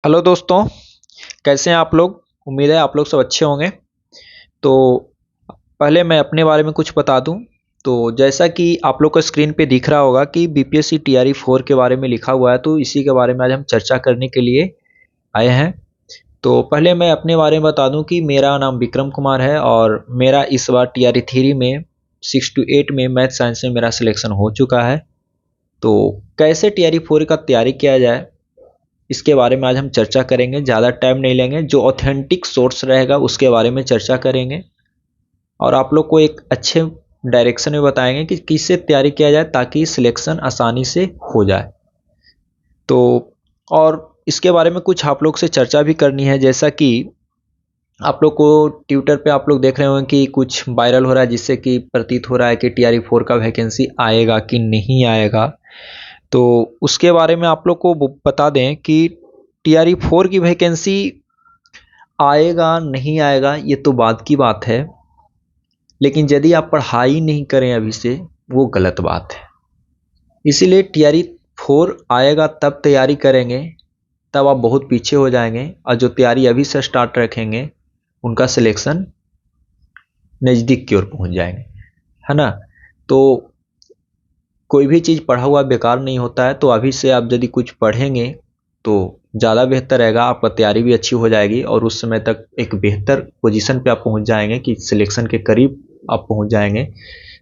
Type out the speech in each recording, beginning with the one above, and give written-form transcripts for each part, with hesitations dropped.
Hello दोस्तों, कैसे हैं आप लोग? उम्मीद है आप लोग सब अच्छे होंगे। तो पहले मैं अपने बारे में कुछ बता दूं। तो जैसा कि आप लोग को स्क्रीन पे दिख रहा होगा कि बीपीएससी टीआरई 4 के बारे में लिखा हुआ है, तो इसी के बारे में आज हम चर्चा करने के लिए आए हैं। तो पहले मैं अपने बारे में बता दूं कि मेरा नाम विक्रम कुमार है और मेरा इस बार टीआरई 3 में 6 to 8 में मैथ साइंस में मेरा सिलेक्शन हो चुका है। तो कैसे टीआरई 4 का तैयारी किया जाए, इसके बारे में आज हम चर्चा करेंगे। ज़्यादा टाइम नहीं लेंगे, जो ऑथेंटिक सोर्स रहेगा उसके बारे में चर्चा करेंगे और आप लोग को एक अच्छे डायरेक्शन में बताएंगे कि किससे तैयारी किया जाए ताकि सिलेक्शन आसानी से हो जाए। तो और इसके बारे में कुछ आप लोग से चर्चा भी करनी है, जैसा कि आप लोग को ट्विटर पे आप लोग देख रहे होंगे कि कुछ वायरल हो रहा है, जिससे कि प्रतीत हो रहा है कि टीआरई 4 का वैकेंसी आएगा कि नहीं आएगा। तो उसके बारे में आप लोग को बता दें कि टीआरई 4 की वैकेंसी आएगा नहीं आएगा ये तो बाद की बात है, लेकिन यदि आप पढ़ाई नहीं करें अभी से, वो गलत बात है। इसीलिए टीआरई 4 आएगा तब तैयारी करेंगे, तब आप बहुत पीछे हो जाएंगे और जो तैयारी अभी से स्टार्ट रखेंगे उनका सिलेक्शन नज़दीक की ओर पहुंच जाएंगे, है ना। तो कोई भी चीज़ पढ़ा हुआ बेकार नहीं होता है, तो अभी से आप यदि कुछ पढ़ेंगे तो ज़्यादा बेहतर रहेगा, आपका तैयारी भी अच्छी हो जाएगी और उस समय तक एक बेहतर पोजीशन पे आप पहुंच जाएंगे कि सिलेक्शन के करीब आप पहुंच जाएंगे।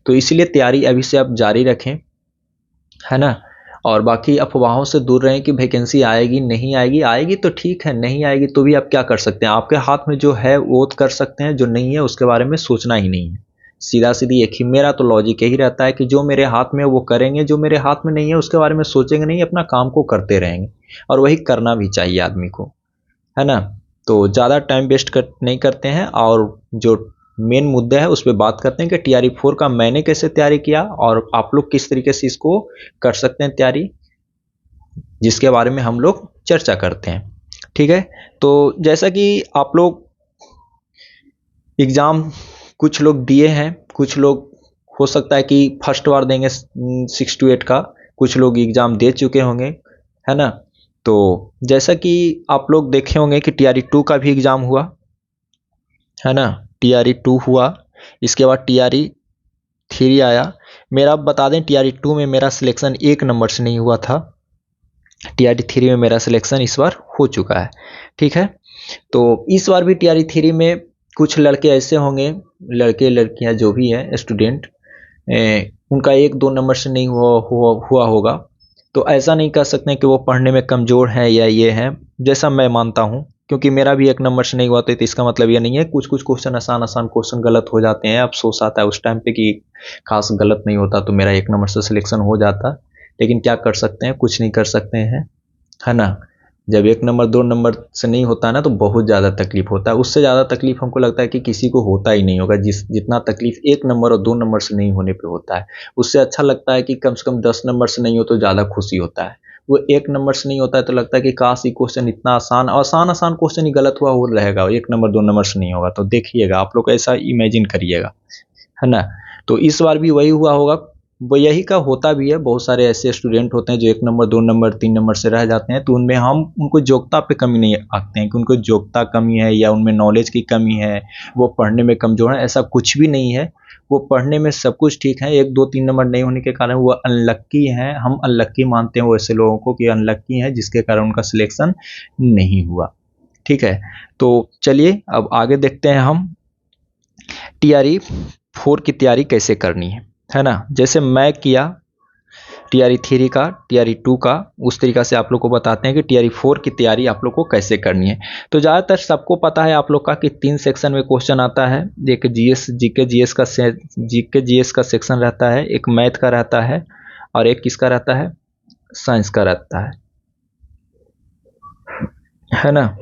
तो इसलिए तैयारी अभी से आप जारी रखें, है ना। और बाकी अफवाहों से दूर रहें कि वैकेंसी आएगी नहीं आएगी। आएगी तो ठीक है, नहीं आएगी तो भी आप क्या कर सकते हैं? आपके हाथ में जो है वो कर सकते हैं, जो नहीं है उसके बारे में सोचना ही नहीं है। सीधा सीधी एक ही मेरा तो लॉजिक यही रहता है कि जो मेरे हाथ में है वो करेंगे, जो मेरे हाथ में नहीं है उसके बारे में सोचेंगे नहीं, अपना काम को करते रहेंगे। और वही करना भी चाहिए आदमी को, है ना। तो ज़्यादा टाइम वेस्ट नहीं करते हैं और जो मेन मुद्दा है उस पर बात करते हैं कि टीआरई 4 का मैंने कैसे तैयारी किया और आप लोग किस तरीके से इसको कर सकते हैं तैयारी, जिसके बारे में हम लोग चर्चा करते हैं। ठीक है। तो जैसा कि आप लोग एग्ज़ाम कुछ लोग दिए हैं, कुछ लोग हो सकता है कि फर्स्ट बार देंगे 6 to 8 का, कुछ लोग एग्ज़ाम दे चुके होंगे, है ना। तो जैसा कि आप लोग देखे होंगे कि टीआरई 2 का भी एग्ज़ाम हुआ, है ना। टीआरई 2 हुआ, इसके बाद टीआरई 3 आया। मेरा आप बता दें, टीआरई 2 में मेरा सिलेक्शन एक नंबर से नहीं हुआ था, टीआरई 3 में मेरा सिलेक्शन इस बार हो चुका है। ठीक है। तो इस बार भी टीआरई 3 में कुछ लड़के ऐसे होंगे, लड़के लड़कियां जो भी हैं स्टूडेंट, उनका एक दो नंबर से नहीं हुआ होगा। तो ऐसा नहीं कह सकते कि वो पढ़ने में कमज़ोर हैं या ये हैं, जैसा मैं मानता हूँ। क्योंकि मेरा भी एक नंबर से नहीं हुआ तो इसका मतलब ये नहीं है, कुछ कुछ क्वेश्चन आसान आसान क्वेश्चन गलत हो जाते हैं, अफसोस आता है उस टाइम पे कि खास गलत नहीं होता तो मेरा एक नंबर से सिलेक्शन हो जाता। लेकिन क्या कर सकते हैं, कुछ नहीं कर सकते हैं, है ना। जब एक नंबर दो नंबर से नहीं होता ना तो बहुत ज़्यादा तकलीफ होता है। उससे ज़्यादा तकलीफ हमको लगता है कि किसी को होता ही नहीं होगा, जितना तकलीफ एक नंबर और दो नंबर से नहीं होने पे होता है। उससे अच्छा लगता है कि कम से कम 10 नंबर से नहीं हो तो ज़्यादा खुशी होता है। वो एक नंबर से नहीं होता है तो लगता है कि काश ये क्वेश्चन इतना आसान आसान आसान क्वेश्चन ही गलत हुआ हो रहेगा, एक नंबर दो नंबर से नहीं होगा। तो देखिएगा, आप लोग ऐसा इमेजिन करिएगा, है ना। तो इस बार भी वही हुआ होगा, वो यही का होता भी है। बहुत सारे ऐसे स्टूडेंट होते हैं जो एक नंबर दो नंबर तीन नंबर से रह जाते हैं, तो उनमें हम उनको योग्यता पे कमी नहीं आंकते हैं कि उनको योग्यता कमी है या उनमें नॉलेज की कमी है, वो पढ़ने में कमज़ोर है, ऐसा कुछ भी नहीं है। वो पढ़ने में सब कुछ ठीक है, एक दो तीन नंबर नहीं होने के कारण वो अनलक्की हैं। हम अनलक्की मानते हैं वैसे लोगों को कि अनलक्की हैं, जिसके कारण उनका सिलेक्शन नहीं हुआ। ठीक है। तो चलिए अब आगे देखते हैं हम टीआरई 4 की तैयारी कैसे करनी है ना। जैसे मैं किया टीआरई 3 का, टीआरई 2 का, उस तरीका से आप लोग को बताते हैं कि टीआरई 4 की तैयारी आप लोग को कैसे करनी है। तो ज़्यादातर सबको पता है आप लोग का कि 3 सेक्शन में क्वेश्चन आता है। एक जीएस जीके जीएस का सेक्शन रहता है, एक मैथ का रहता है और एक किसका रहता है, साइंस का रहता है ना।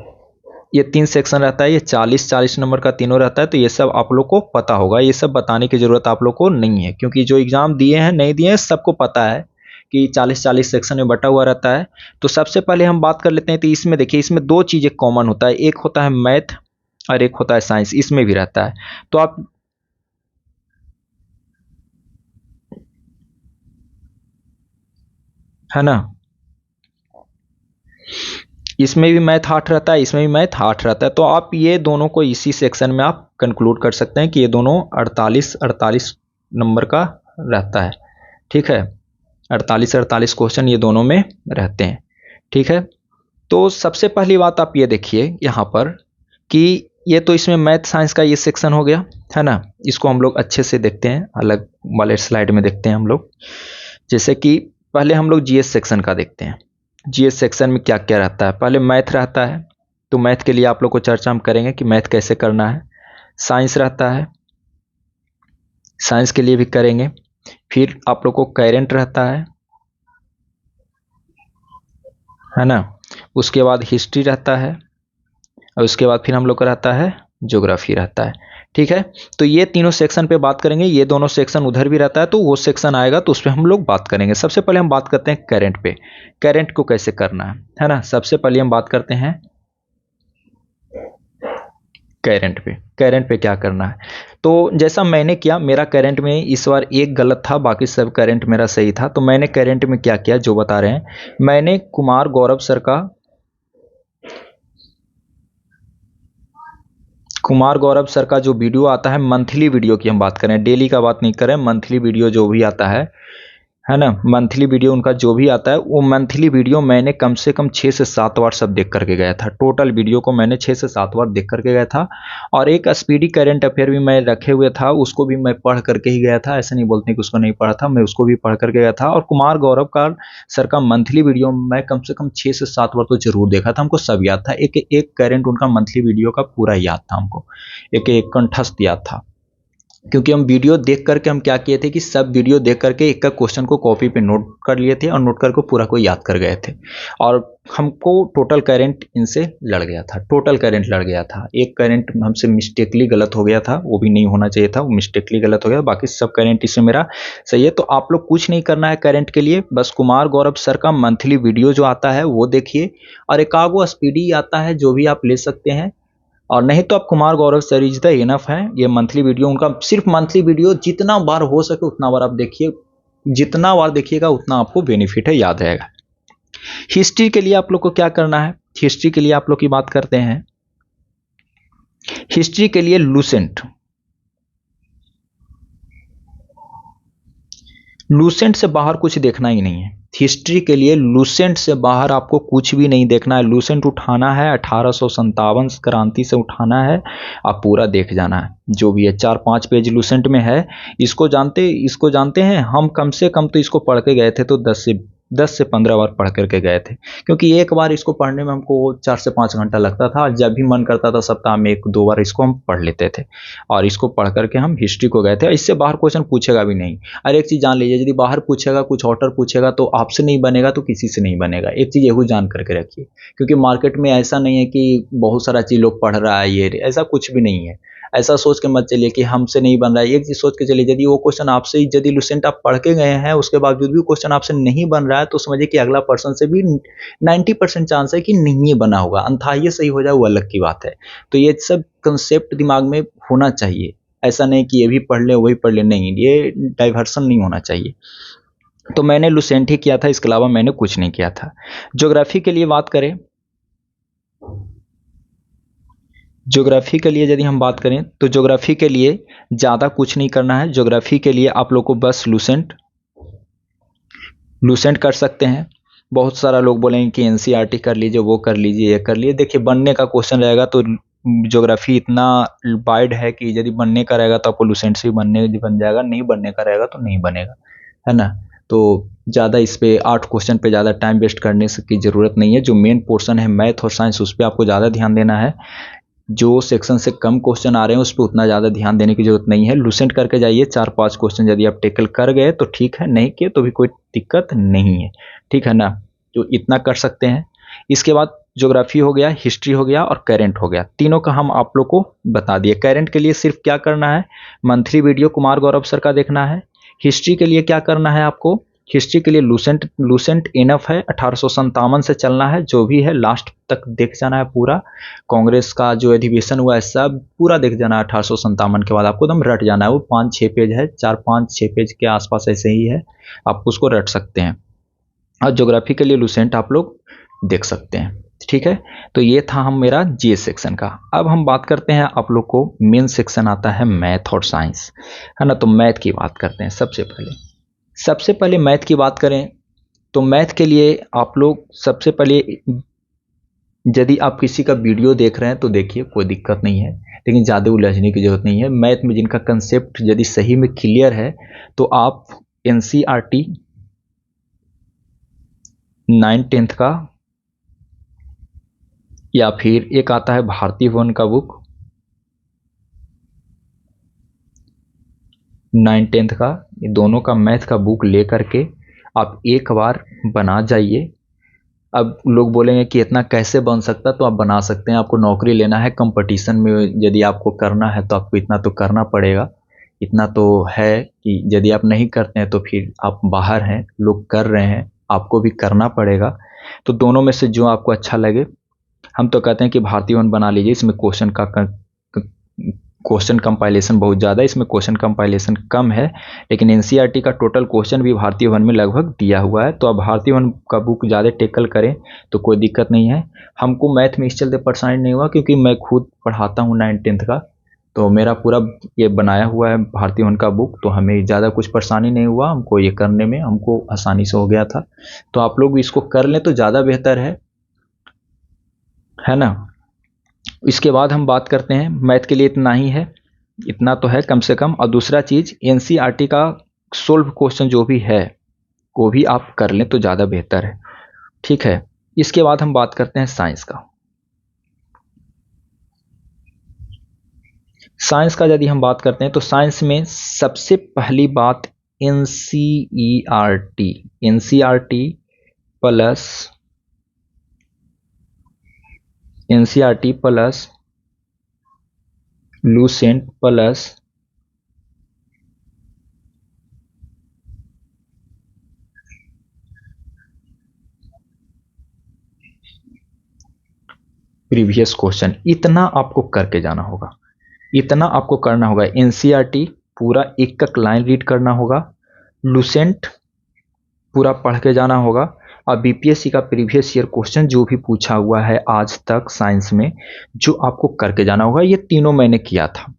ये 3 सेक्शन रहता है, ये 40-40 नंबर का तीनों रहता है। तो ये सब आप लोग को पता होगा, ये सब बताने की ज़रूरत आप लोग को नहीं है, क्योंकि जो एग्ज़ाम दिए हैं नहीं दिए हैं सबको पता है कि 40-40 सेक्शन में बटा हुआ रहता है। तो सबसे पहले हम बात कर लेते हैं। तो इसमें देखिए, इसमें दो चीज़ें कॉमन होता है, एक होता है मैथ और एक होता है साइंस, इसमें भी रहता है। तो आप, है ना, इसमें भी मैथ 8 रहता है, इसमें भी मैथ 8 रहता है। तो आप ये दोनों को इसी सेक्शन में आप कंक्लूड कर सकते हैं कि ये दोनों 48 नंबर का रहता है। ठीक है, 48 क्वेश्चन ये दोनों में रहते हैं। ठीक है, तो सबसे पहली बात आप ये देखिए यहाँ पर कि ये तो इसमें मैथ साइंस का ये सेक्शन हो गया है ना। इसको हम लोग अच्छे से देखते हैं, अलग वाले स्लाइड में देखते हैं हम लोग। जैसे कि पहले हम लोग जीएस सेक्शन का देखते हैं। जीएस सेक्शन में क्या क्या रहता है। पहले मैथ रहता है, तो मैथ के लिए आप लोग को चर्चा हम करेंगे कि मैथ कैसे करना है। साइंस रहता है, साइंस के लिए भी करेंगे। फिर आप लोग को करेंट रहता है ना। उसके बाद हिस्ट्री रहता है, और उसके बाद फिर हम लोग का रहता है ज्योग्राफी रहता है। ठीक है, तो ये तीनों सेक्शन पे बात करेंगे। ये दोनों सेक्शन उधर भी रहता है, तो वो सेक्शन आएगा तो उस पर हम लोग बात करेंगे। सबसे पहले हम बात करते हैं करंट पे, करंट को कैसे करना है ना। सबसे पहले हम बात करते हैं करंट पे, करंट पे क्या करना है। तो जैसा मैंने किया, मेरा करंट में इस बार एक गलत था, बाकी सब करंट मेरा सही था। तो मैंने करंट में क्या किया जो बता रहे हैं, मैंने कुमार गौरव सर का जो वीडियो आता है, मंथली वीडियो की हम बात करें, डेली का बात नहीं करें, मंथली वीडियो जो भी आता है ना, मंथली वीडियो उनका जो भी आता है, वो मंथली वीडियो मैंने कम से कम 6 से 7 बार सब देख करके गया था। टोटल वीडियो को मैंने 6 से 7 बार देख करके गया था। और एक स्पीडी करंट अफेयर भी मैं रखे हुए था, उसको भी मैं पढ़ करके ही गया था। ऐसे नहीं बोलते कि उसको नहीं पढ़ा था, मैं उसको भी पढ़ करके गया था। और कुमार गौरव का सर का मंथली वीडियो मैं कम से कम 6 से 7 बार तो जरूर देखा था। हमको सब याद था, एक एक करंट उनका मंथली वीडियो का पूरा याद था हमको, एक एक कंठस्थ याद था। क्योंकि हम वीडियो देख करके हम क्या किए थे कि सब वीडियो देख करके एक एक क्वेश्चन को कॉपी पे नोट कर लिए थे, और नोट करके पूरा को याद कर गए थे। और हमको टोटल करंट इनसे लड़ गया था, टोटल करंट लड़ गया था। एक करंट हमसे मिस्टेकली गलत हो गया था, वो भी नहीं होना चाहिए था, वो मिस्टेकली गलत हो गया। बाकी सब करंट इसमें मेरा सही है। तो आप लोग कुछ नहीं करना है करंट के लिए, बस कुमार गौरव सर का मंथली वीडियो जो आता है वो देखिए, और एकागो स्पीडी आता है जो भी आप ले सकते हैं। और नहीं तो आप Kumar Gaurav sir is the enough है। ये मंथली वीडियो उनका, सिर्फ मंथली वीडियो जितना बार हो सके उतना बार आप देखिए, जितना बार देखिएगा उतना आपको बेनिफिट है, याद रहेगा। हिस्ट्री के लिए आप लोग को क्या करना है, हिस्ट्री के लिए आप लोग की बात करते हैं। हिस्ट्री के लिए लूसेंट से बाहर कुछ देखना ही नहीं है। हिस्ट्री के लिए लूसेंट से बाहर आपको कुछ भी नहीं देखना है। लूसेंट उठाना है, 1857 क्रांति से उठाना है, आप पूरा देख जाना है जो भी है। 4-5 पेज लूसेंट में है। इसको जानते हैं हम, कम से कम तो इसको पढ़ के गए थे तो 10 से 15 बार पढ़ करके गए थे। क्योंकि एक बार इसको पढ़ने में हमको 4 से 5 घंटा लगता था। जब भी मन करता था सप्ताह में 1-2 बार इसको हम पढ़ लेते थे, और इसको पढ़ करके हम हिस्ट्री को गए थे। इससे बाहर क्वेश्चन पूछेगा भी नहीं। और एक चीज़ जान लीजिए, यदि बाहर पूछेगा, कुछ ऑर्डर पूछेगा, तो आपसे नहीं बनेगा तो किसी से नहीं बनेगा। एक चीज़ यही जान करके रखिए, क्योंकि मार्केट में ऐसा नहीं है कि बहुत सारा चीज़ लोग पढ़ रहा है, ये ऐसा कुछ भी नहीं है। ऐसा सोच के मत चलिए कि हमसे नहीं बन रहा है। एक चीज़ सोच के चलिए, यदि वो क्वेश्चन आपसे, यदि लूसेंट आप पढ़ के गए हैं, उसके बावजूद भी क्वेश्चन आपसे नहीं बन रहा है, तो समझिए कि अगला पर्सन से भी 90% चांस है कि नहीं बना होगा। अंततः सही हो जाए वो अलग की बात है। तो ये सब कंसेप्ट दिमाग में होना चाहिए। ऐसा नहीं कि ये भी पढ़ ले वही पढ़ ले, नहीं, ये डाइवर्सन नहीं होना चाहिए। तो मैंने लूसेंट ही किया था, इसके अलावा मैंने कुछ नहीं किया था। ज्योग्राफी के लिए बात करें, ज्योग्राफी के लिए यदि हम बात करें, तो ज्योग्राफी के लिए ज़्यादा कुछ नहीं करना है। ज्योग्राफी के लिए आप लोग को बस लूसेंट कर सकते हैं। बहुत सारा लोग बोलेंगे कि एनसीईआरटी कर लीजिए, वो कर लीजिए, ये कर लीजिए। देखिए, बनने का क्वेश्चन रहेगा तो ज्योग्राफी इतना वाइड है कि यदि बनने का रहेगा तो आपको लूसेंट से बन जाएगा, नहीं बनने का रहेगा तो नहीं बनेगा, है ना। तो ज़्यादा इस पे 8 क्वेश्चन पे ज़्यादा टाइम वेस्ट करने की ज़रूरत नहीं है। जो मेन पोर्शन है मैथ और साइंस, उस पर आपको ज़्यादा ध्यान देना है। जो सेक्शन से कम क्वेश्चन आ रहे हैं उस पर उतना ज़्यादा ध्यान देने की जरूरत नहीं है। लूसेंट करके जाइए, 4-5 क्वेश्चन यदि आप टेकल कर गए तो ठीक है, नहीं किए तो भी कोई दिक्कत नहीं है, ठीक है ना। तो इतना कर सकते हैं। इसके बाद ज्योग्राफी हो गया, हिस्ट्री हो गया और करंट हो गया। तीनों का हम आप लोग को बता दिए। करंट के लिए सिर्फ क्या करना है, monthly video Kumar Gaurav sir का देखना है। हिस्ट्री के लिए क्या करना है आपको, हिस्ट्री के लिए लूसेंट इनफ है, 1857 से चलना है, जो भी है लास्ट तक देख जाना है पूरा। कांग्रेस का जो अधिवेशन हुआ है सब पूरा देख जाना है। 1857 के बाद आपको एकदम रट जाना है। वो 5-6 पेज है, 4-5-6 पेज के आसपास ऐसे ही है, आप उसको रट सकते हैं। और ज्योग्राफी के लिए लूसेंट आप लोग देख सकते हैं। ठीक है, तो ये था हम मेरा जीएस सेक्शन का। अब हम बात करते हैं, आप लोग को मेन सेक्शन आता है मैथ और साइंस, है ना। तो मैथ की बात करते हैं। सबसे पहले मैथ की बात करें तो मैथ के लिए आप लोग सबसे पहले, यदि आप किसी का वीडियो देख रहे हैं तो देखिए, कोई दिक्कत नहीं है, लेकिन ज़्यादा उलझने की जरूरत नहीं है। मैथ में जिनका कंसेप्ट यदि सही में क्लियर है तो आप एनसीईआरटी 9th-10th का, या फिर एक आता है भारती भवन का बुक 9th-10th का, ये दोनों का मैथ का बुक ले करके आप एक बार बना जाइए। अब लोग बोलेंगे कि इतना कैसे बन सकता, तो आप बना सकते हैं। आपको नौकरी लेना है, कंपटीशन में यदि आपको करना है तो आपको इतना तो करना पड़ेगा। इतना तो है कि यदि आप नहीं करते हैं तो फिर आप बाहर हैं, लोग कर रहे हैं, आपको भी करना पड़ेगा। तो दोनों में से जो आपको अच्छा लगे, हम तो कहते हैं कि भारतीय वन बना लीजिए। इसमें क्वेश्चन कंपाइलेशन बहुत ज़्यादा है, इसमें क्वेश्चन कंपाइलेशन कम है, लेकिन एनसीईआरटी का टोटल क्वेश्चन भी भारतीय वन में लगभग दिया हुआ है। तो अब भारतीय वन का बुक ज़्यादा टेकल करें तो कोई दिक्कत नहीं है। हमको मैथ में इस चलते परेशानी नहीं हुआ क्योंकि मैं खुद पढ़ाता हूँ 9th-10th का, तो मेरा पूरा ये बनाया हुआ है भारतीय वन का बुक, तो हमें ज़्यादा कुछ परेशानी नहीं हुआ। हमको ये करने में हमको आसानी से हो गया था। तो आप लोग भी इसको कर लें तो ज़्यादा बेहतर है ना। इसके बाद हम बात करते हैं, मैथ के लिए इतना ही है, इतना तो है कम से कम। और दूसरा चीज़, एनसीईआरटी का सोल्व क्वेश्चन जो भी है वो भी आप कर लें तो ज़्यादा बेहतर है, ठीक है। इसके बाद हम बात करते हैं साइंस का। साइंस का यदि हम बात करते हैं तो साइंस में सबसे पहली बात NCERT, NCERT plus NCERT plus Lucent plus previous question, इतना आपको करके जाना होगा, इतना आपको करना होगा। एनसीईआरटी पूरा एक एक लाइन रीड करना होगा, लूसेंट पूरा पढ़ के जाना होगा, और बीपीएससी का प्रीवियस ईयर क्वेश्चन जो भी पूछा हुआ है आज तक साइंस में, जो आपको करके जाना होगा। ये तीनों मैंने किया था,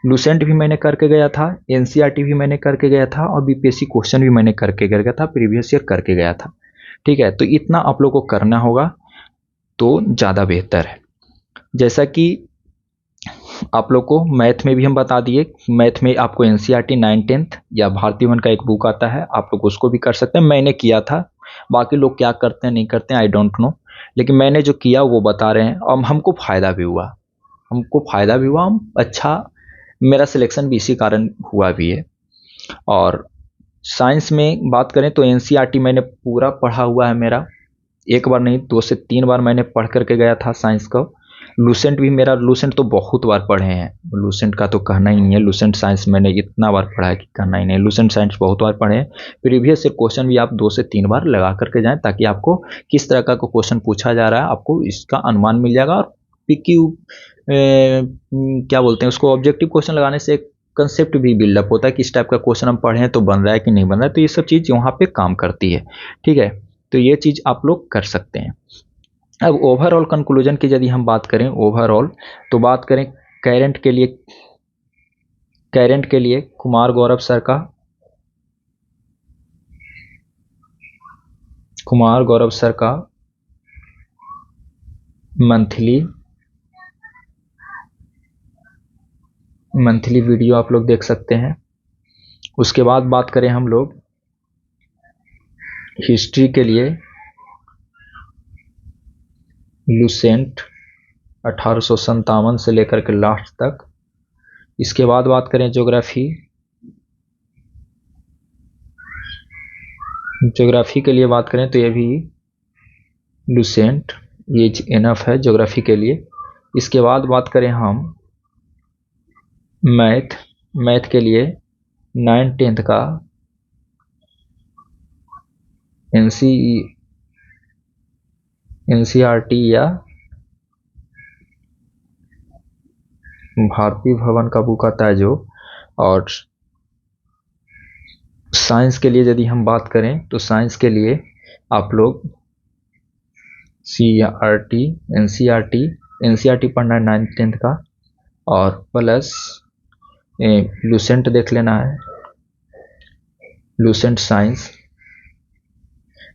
लूसेंट भी मैंने करके गया था, एनसीईआरटी भी मैंने करके गया था, और बीपीएससी क्वेश्चन भी मैंने करके गया था, प्रीवियस ईयर करके गया था, ठीक है। तो इतना आप लोग को करना होगा तो ज़्यादा बेहतर है। जैसा कि आप लोग को मैथ में भी हम बता दिए, मैथ में आपको एनसीईआरटी 9th-10th या भारतीय वन का एक बुक आता है, आप लोग उसको भी कर सकते हैं। मैंने किया था, बाकी लोग क्या करते हैं नहीं करते हैं आई डोंट नो, लेकिन मैंने जो किया वो बता रहे हैं, और हमको फ़ायदा भी हुआ, हम अच्छा, मेरा सिलेक्शन भी इसी कारण हुआ भी है। और साइंस में बात करें तो एनसीईआरटी मैंने पूरा पढ़ा हुआ है मेरा, एक बार नहीं 2 से 3 बार मैंने पढ़ करके गया था साइंस का। लूसेंट भी मेरा, लूसेंट तो बहुत बार पढ़े हैं, लूसेंट का तो कहना ही नहीं है। लूसेंट साइंस मैंने इतना बार पढ़ा है कि कहना ही नहीं, लूसेंट साइंस बहुत बार पढ़े हैं। प्रीवियस ईयर क्वेश्चन भी आप 2 से 3 बार लगा करके जाएं, ताकि आपको किस तरह का क्वेश्चन पूछा जा रहा है आपको इसका अनुमान मिल जाएगा। और पीक्यू क्या बोलते हैं उसको, ऑब्जेक्टिव क्वेश्चन लगाने से एक कंसेप्ट भी बिल्डअप होता है कि इस टाइप का क्वेश्चन हम पढ़े हैं तो बन रहा है कि नहीं बन रहा है, तो ये सब चीज़ वहाँ पे काम करती है, ठीक है। तो ये चीज़ आप लोग कर सकते हैं। अब ओवरऑल कंक्लूजन की यदि हम बात करें, ओवरऑल तो बात करें करंट के लिए कुमार गौरव सर का मंथली वीडियो आप लोग देख सकते हैं। उसके बाद बात करें हम लोग हिस्ट्री के लिए लूसेंट 1857 से लेकर के लास्ट तक। इसके बाद बात करें ज्योग्राफी के लिए बात करें तो ये भी लूसेंट, ये इनफ है ज्योग्राफी के लिए। इसके बाद बात करें हम मैथ के लिए 9th-10th का एनसीईआरटी या भारतीय भवन का बुक आता है जो। और साइंस के लिए यदि हम बात करें तो साइंस के लिए आप लोग CRT, NCRT पढ़ना है 9th 10th का, और प्लस लूसेंट देख लेना है, लूसेंट साइंस।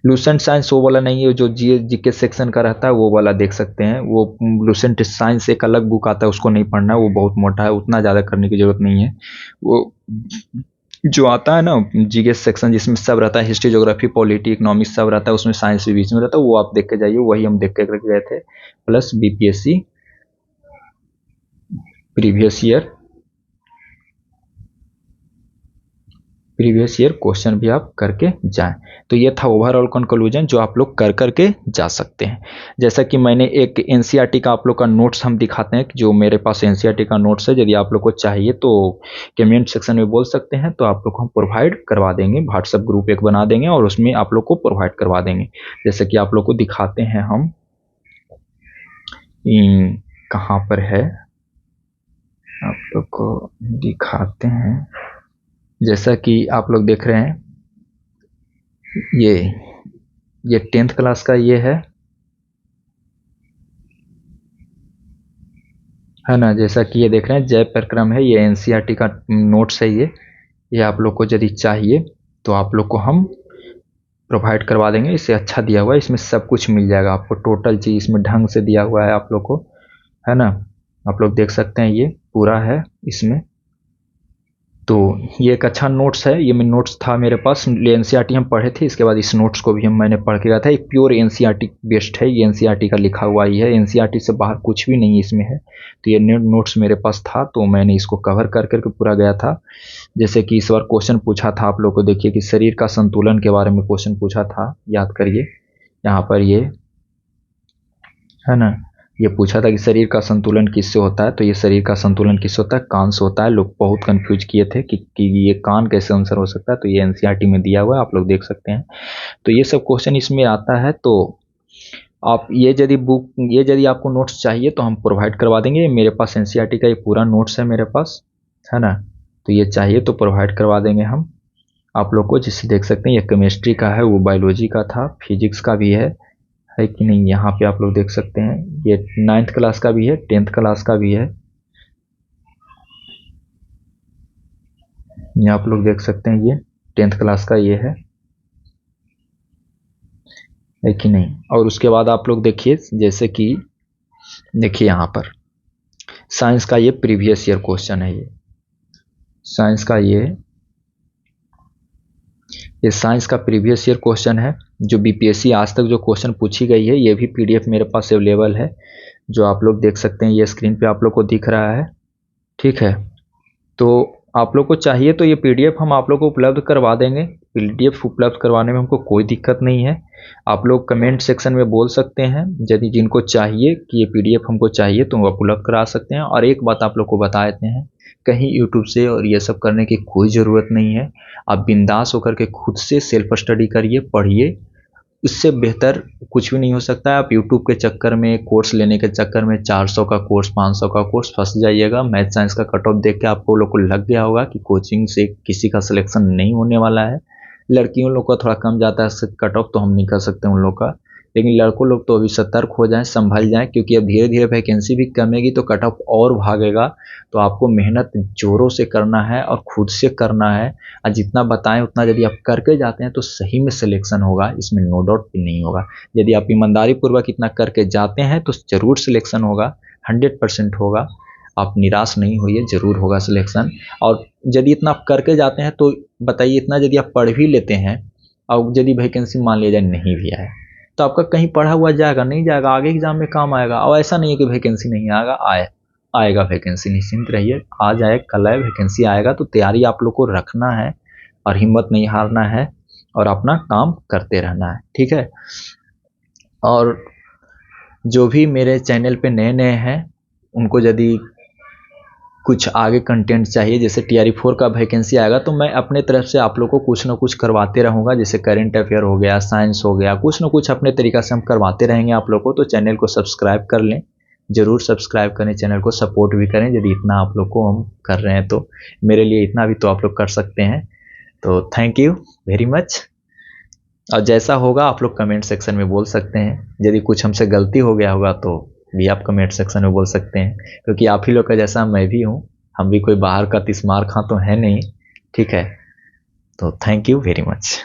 लूसेंट साइंस वो वाला नहीं है जो जीके सेक्शन का रहता है, वो वाला देख सकते हैं। वो लूसेंट साइंस एक अलग बुक आता है, उसको नहीं पढ़ना है, वो बहुत मोटा है, उतना ज़्यादा करने की जरूरत नहीं है। वो जो आता है ना जीके सेक्शन जिसमें सब रहता है, हिस्ट्री, ज्योग्राफी, पॉलिटी, इकोनॉमिक्स सब रहता है, उसमें साइंस भी बीच में रहता है, वो आप देख के जाइए, वही हम देख के गए थे। Plus BPSC previous year question भी आप करके जाएं। तो ये था ओवरऑल कंक्लूजन जो आप लोग कर करके जा सकते हैं। जैसा कि मैंने एक एनसीईआरटी का आप लोग का नोट्स हम दिखाते हैं कि जो मेरे पास एनसीईआरटी का नोट्स है, यदि आप लोग को चाहिए तो कमेंट सेक्शन में बोल सकते हैं, तो आप लोग को हम प्रोवाइड करवा देंगे। व्हाट्सएप ग्रुप एक बना देंगे और उसमें आप लोग को प्रोवाइड करवा देंगे। जैसे कि आप लोग को दिखाते हैं हम, कहाँ पर है, आप लोग को दिखाते हैं। जैसा कि आप लोग देख रहे हैं, ये 10th क्लास का ये है ना। जैसा कि ये देख रहे हैं, जय प्रक्रम है, ये एनसीईआरटी का नोट्स है। ये आप लोग को यदि चाहिए तो आप लोग को हम प्रोवाइड करवा देंगे। इससे अच्छा दिया हुआ है, इसमें सब कुछ मिल जाएगा आपको, टोटल चीज़ इसमें ढंग से दिया हुआ है आप लोग को, है ना। आप लोग देख सकते हैं, ये पूरा है इसमें। तो ये एक अच्छा नोट्स है, ये में नोट्स था मेरे पास, एनसीईआरटी हम पढ़े थे, इसके बाद इस नोट्स को भी मैंने पढ़ के गया था। एक प्योर एनसीईआरटी बेस्ड है, ये एनसीईआरटी का लिखा हुआ ही है, एनसीईआरटी से बाहर कुछ भी नहीं इसमें है। तो ये नोट्स मेरे पास था, तो मैंने इसको कवर कर करके पूरा गया था। जैसे कि इस बार क्वेश्चन पूछा था, आप लोग को देखिए कि शरीर का संतुलन के बारे में क्वेश्चन पूछा था, याद करिए। यहाँ पर ये है ना, ये पूछा था कि शरीर का संतुलन किससे होता है, तो ये शरीर का संतुलन किससे होता है, कान से होता है। लोग बहुत कंफ्यूज किए थे कि ये कान कैसे आंसर हो सकता है, तो ये एनसीईआरटी में दिया हुआ है, आप लोग देख सकते हैं। तो ये सब क्वेश्चन इसमें आता है। तो आप ये यदि आपको नोट्स चाहिए तो हम प्रोवाइड करवा देंगे। मेरे पास एनसीईआरटी का ये पूरा नोट्स है मेरे पास, है ना। तो ये चाहिए तो प्रोवाइड करवा देंगे हम आप लोग को। जिससे देख सकते हैं, ये केमिस्ट्री का है, वो बायोलॉजी का था, फिजिक्स का भी है कि नहीं, यहाँ पे आप लोग देख सकते हैं। ये 9th क्लास का भी है, 10th क्लास का भी है, ये आप लोग देख सकते हैं। ये 10th क्लास का ये है कि नहीं। और उसके बाद आप लोग देखिए, जैसे कि देखिए यहाँ पर साइंस का ये प्रीवियस ईयर क्वेश्चन है। ये साइंस का ये साइंस का प्रीवियस ईयर क्वेश्चन है, जो बीपीएससी आज तक जो क्वेश्चन पूछी गई है। ये भी पीडीएफ मेरे पास अवेलेबल है, जो आप लोग देख सकते हैं, ये स्क्रीन पे आप लोग को दिख रहा है, ठीक है। तो आप लोग को चाहिए तो ये पीडीएफ हम आप लोग को उपलब्ध करवा देंगे। पीडीएफ उपलब्ध करवाने में हमको कोई दिक्कत नहीं है। आप लोग कमेंट सेक्शन में बोल सकते हैं, यदि जिनको चाहिए कि ये पीडीएफ हमको चाहिए तो वो उपलब्ध करा सकते हैं। और एक बात आप लोग को बता देते हैं, कहीं यूट्यूब से और ये सब करने की कोई ज़रूरत नहीं है। आप बिंदास होकर के खुद से सेल्फ स्टडी करिए, पढ़िए। इससे बेहतर कुछ भी नहीं हो सकता है। आप यूट्यूब के चक्कर में, कोर्स लेने के चक्कर में 400 का कोर्स, 500 का कोर्स फंस जाइएगा। मैथ साइंस का कट ऑफ देख के आपको लोग को लग गया होगा कि कोचिंग से किसी का सिलेक्शन नहीं होने वाला है। लड़कियों लोग का थोड़ा कम जाता है कट ऑफ, तो हम नहीं कर सकते उन लोग का, लेकिन लड़कों लोग तो अभी सतर्क हो जाएं, संभल जाएं, क्योंकि अब धीरे धीरे वैकेंसी भी कमेगी तो कट ऑफ और भागेगा। तो आपको मेहनत जोरों से करना है और खुद से करना है। और जितना बताएं उतना यदि आप करके जाते हैं तो सही में सिलेक्शन होगा, इसमें नो डाउट भी नहीं होगा। यदि आप ईमानदारी पूर्वक इतना करके जाते हैं तो ज़रूर सिलेक्शन होगा, 100% होगा। आप निराश नहीं होइए, ज़रूर होगा सिलेक्शन। और यदि इतना आप करके जाते हैं तो बताइए, इतना यदि आप पढ़ भी लेते हैं और यदि वैकेंसी मान लिया जाए नहीं भी आए, तो आपका कहीं पढ़ा हुआ जाएगा नहीं जाएगा, आगे एग्जाम में काम आएगा। और ऐसा नहीं है कि वैकेंसी नहीं आएगा, आएगा वैकेंसी, निश्चिंत रहिए। आज आए कल आए, वैकेंसी आएगा। तो तैयारी आप लोग को रखना है और हिम्मत नहीं हारना है और अपना काम करते रहना है, ठीक है। और जो भी मेरे चैनल पे नए नए हैं, उनको यदि कुछ आगे कंटेंट चाहिए, जैसे TRE 4 का वैकेंसी आएगा तो मैं अपने तरफ से आप लोग को कुछ ना कुछ करवाते रहूँगा। जैसे करेंट अफेयर हो गया, साइंस हो गया, कुछ ना कुछ अपने तरीक़ा से हम करवाते रहेंगे आप लोग को। तो चैनल को सब्सक्राइब कर लें, ज़रूर सब्सक्राइब करें, चैनल को सपोर्ट भी करें। यदि इतना आप लोग को हम कर रहे हैं तो मेरे लिए इतना भी तो आप लोग कर सकते हैं। तो थैंक यू वेरी मच। और जैसा होगा आप लोग कमेंट सेक्शन में बोल सकते हैं। यदि कुछ हमसे गलती हो गया होगा तो भी आप कमेंट सेक्शन में बोल सकते हैं, क्योंकि आप ही लोग का जैसा मैं भी हूँ, हम भी कोई बाहर का तिस्मार खां तो है नहीं। ठीक है, तो थैंक यू वेरी मच।